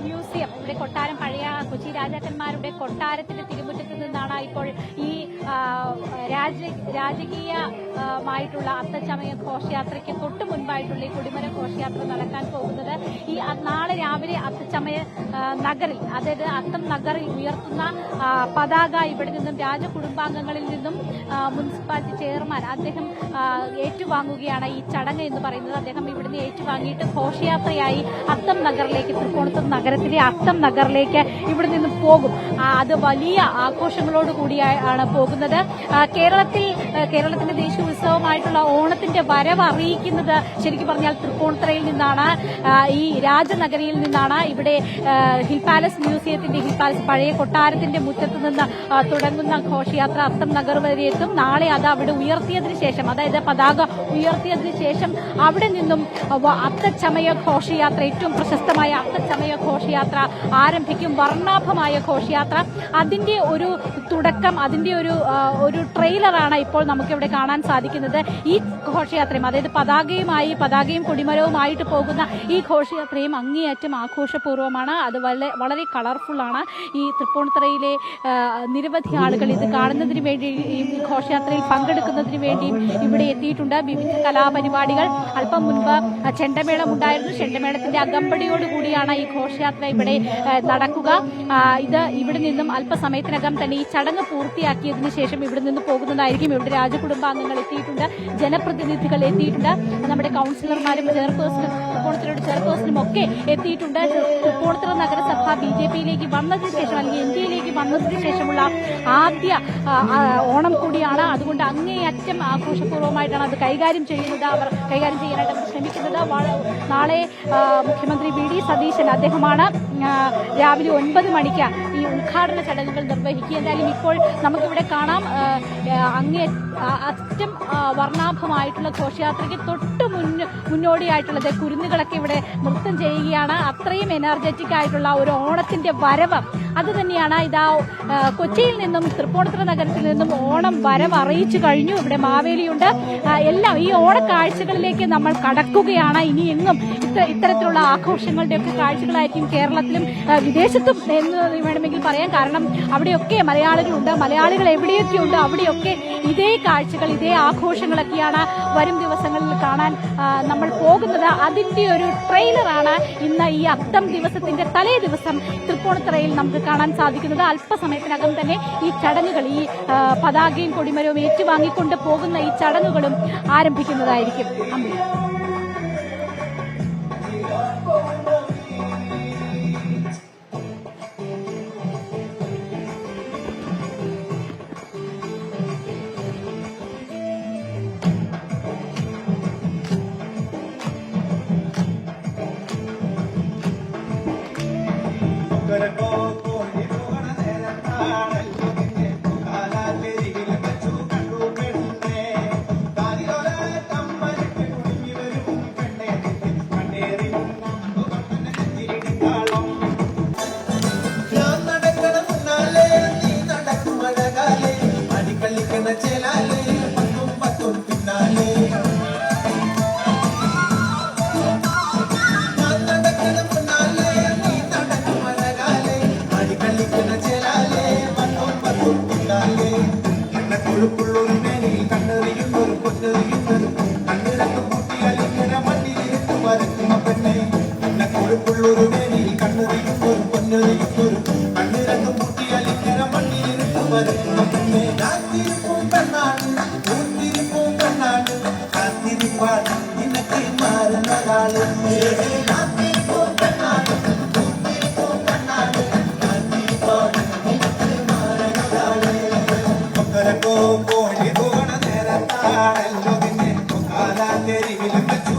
Museum, ഇവിടെ കൊട്ടാരം, പഴയ കൊച്ചി രാജാക്കന്മാരുടെ കൊട്ടാരത്തിന്റെ തിരുമുറ്റത്ത് നിന്നാണ് ഇപ്പോൾ ഈ രാജകീയമായിട്ടുള്ള അത്തച്ചമയ ഘോഷയാത്രയ്ക്ക് തൊട്ട് മുൻപായിട്ടുള്ള ഈ കൊടിമര ഘോഷയാത്ര നടക്കാൻ പോകുന്നത്. ഈ നാളെ രാവിലെ അത്തച്ചമയ നഗറിൽ, അതായത് അത്തം നഗറിൽ ഉയർത്തുന്ന പതാക ഇവിടെ നിന്നും രാജകുടുംബാംഗങ്ങളിൽ നിന്നും മുനിസിപ്പാലിറ്റി ചെയർമാൻ അദ്ദേഹം ഏറ്റുവാങ്ങുകയാണ്. ഈ ചടങ്ങ് എന്ന് പറയുന്നത് അദ്ദേഹം ഇവിടുന്ന് ഏറ്റുവാങ്ങിയിട്ട് ഘോഷയാത്രയായി അത്തം നഗറിലേക്ക്, തൃപ്പൂണിത്തുറ നഗരത്തിലെ അത്തം നഗറിലേക്ക് ഇവിടെ നിന്നും പോകും. അത് വലിയ ആഘോഷങ്ങളോട് കൂടിയാണ് പോകുന്നത്. കേരളത്തിന്റെ ദേശീയ ഉത്സവമായിട്ടുള്ള ഓണത്തിന്റെ വരവ് അറിയിക്കുന്നത് ശരിക്കും പറഞ്ഞാൽ തൃപ്പൂണിത്തുറയിൽ നിന്നാണ്, ഈ രാജനഗരിയിൽ നിന്നാണ്. ഇവിടെ ഹിൽ പാലസ് മ്യൂസിയത്തിന്റെ, ഹിൽ പാലസ് പഴയ കൊട്ടാരത്തിന്റെ മുറ്റത്ത് നിന്ന് തുടങ്ങുന്ന ഘോഷയാത്ര അത്തം നഗർ വരെ എത്തും. നാളെ അത് അവിടെ ഉയർത്തിയതിനു ശേഷം, അതായത് പതാക ഉയർത്തിയതിനു ശേഷം അവിടെ നിന്നും അത്തച്ചമയ ഘോഷയാത്ര, ഏറ്റവും പ്രശസ്തമായ അത്തച്ചമയ ഘോഷയാത്ര ആരംഭിക്കും. വർണ്ണാഭമായ ഘോഷയാത്ര, അതിന്റെ ഒരു തുടക്കം, അതിന്റെ ഒരു ട്രെയിലറാണ് ഇപ്പോൾ നമുക്കിവിടെ കാണാൻ സാധിക്കുന്നത്. ഈ ഘോഷയാത്രയും, അതായത് പതാകയും കൊടിമരവുമായിട്ട് പോകുന്ന ഈ ഘോഷയാത്രയും അങ്ങേയറ്റം ആഘോഷപൂർവ്വമാണ്. അത് വളരെ കളർഫുള്ളാണ്. ഈ തൃപ്പൂണിത്തുറയിലെ നിരവധി ആളുകൾ ഇത് കാണുന്നതിന് വേണ്ടി, ഈ ഘോഷയാത്രയിൽ പങ്കെടുക്കുന്നതിന് വേണ്ടിയും ഇവിടെ എത്തിയിട്ടുണ്ട്. വിവിധ കലാപരിപാടികൾ, അല്പം മുൻപ് ചെണ്ടമേളം ഉണ്ടായിരുന്നു. ചെണ്ടമേളത്തിന്റെ അകമ്പടിയോടുകൂടിയാണ് ഈ ഘോഷയാത്ര ഇവിടെ നടക്കുക. ഇത് ഇവിടെ നിന്നും അല്പസമയത്തിനകം തന്നെ ഈ ചടങ്ങ് പൂർത്തിയാക്കിയതിനു ശേഷം ഇവിടെ നിന്ന് പോകുന്നതായിരിക്കും. ഇവിടെ രാജകുടുംബാംഗങ്ങൾ എത്തിയിട്ടുണ്ട്, ജനപ്രതിനിധികൾ എത്തിയിട്ടുണ്ട്, നമ്മുടെ കൌൺസിലർമാരും തൃപ്പൂണിത്തുറയുടെ ചെയർപേഴ്സണും ഒക്കെ എത്തിയിട്ടുണ്ട്. തൃപ്പൂണിത്തുറ നഗരസഭ BJP-യിലേക്ക് വന്നതിന് ശേഷം, അല്ലെങ്കിൽ ഇന്ത്യയിലേക്ക് വന്നതിന് ശേഷമുള്ള ആദ്യ ഓണം കൂടിയാണ്. അതുകൊണ്ട് അങ്ങേയറ്റം ആഘോഷപൂർവ്വമായിട്ടാണ് അത് കൈകാര്യം ചെയ്യുന്നത്. അവർ കൈകാര്യം ചെയ്യാനായിട്ട് ശ്രമിക്കുന്നത്. നാളെ മുഖ്യമന്ത്രി VD സതീശൻ, അദ്ദേഹമാണ് രാവിലെ 9 മണിക്ക് ഈ ഉദ്ഘാടന ചടങ്ങുകൾ നിർവഹിക്കുക. എന്തായാലും ഇപ്പോൾ നമുക്കിവിടെ കാണാം, അറ്റം വർണ്ണാഭമായിട്ടുള്ള ഘോഷയാത്രയ്ക്ക് തൊട്ട് മുന്നോടിയായിട്ടുള്ളത് കുരുന്നുകളൊക്കെ ഇവിടെ നൃത്തം ചെയ്യുകയാണ്. അത്രയും എനർജറ്റിക് ആയിട്ടുള്ള ഒരു ഓണത്തിന്റെ വരവ് അത് തന്നെയാണ്. ഇതാ കൊച്ചിയിൽ നിന്നും, തൃപ്പൂണിത്തുറ നഗരത്തിൽ നിന്നും ഓണം വരവ് അറിയിച്ചു കഴിഞ്ഞു. ഇവിടെ മാവേലിയുണ്ട്. എല്ലാം ഈ ഓണക്കാഴ്ചകളിലേക്ക് നമ്മൾ കടക്കുകയാണ്. ഇനി എങ്ങും ഇത്തരത്തിലുള്ള ആഘോഷങ്ങളുടെയൊക്കെ കാഴ്ചകളായിരിക്കും കേരളത്തിലും വിദേശത്തും എന്ന് വേണമെങ്കിൽ പറയാം. കാരണം അവിടെയൊക്കെ മലയാളികളുണ്ട്. മലയാളികൾ എവിടെയൊക്കെയുണ്ട് അവിടെയൊക്കെ ഇതേ കാഴ്ചകൾ, ഇതേ ആഘോഷങ്ങളൊക്കെയാണ് വരും ദിവസങ്ങളിൽ കാണാൻ നമ്മൾ പോകുന്നത്. അതിന്റെ ഒരു ട്രെയിലറാണ് ഇന്ന് ഈ അത്തം ദിവസത്തിന്റെ തലേ ദിവസം തൃപ്പൂണിത്തുറയിൽ നമുക്ക് കാണാൻ സാധിക്കുന്നത്. അല്പസമയത്തിനകം തന്നെ ഈ ചടങ്ങുകൾ, ഈ പതാകയും കൊടിമരവും ഏറ്റുവാങ്ങിക്കൊണ്ട് പോകുന്ന ഈ ചടങ്ങുകളും ആരംഭിക്കുന്നതായിരിക്കും. കോഴി പോകണ നേരത്താണല്ലോ നിന്നെ കാലാ തെരുവിലും വെച്ചു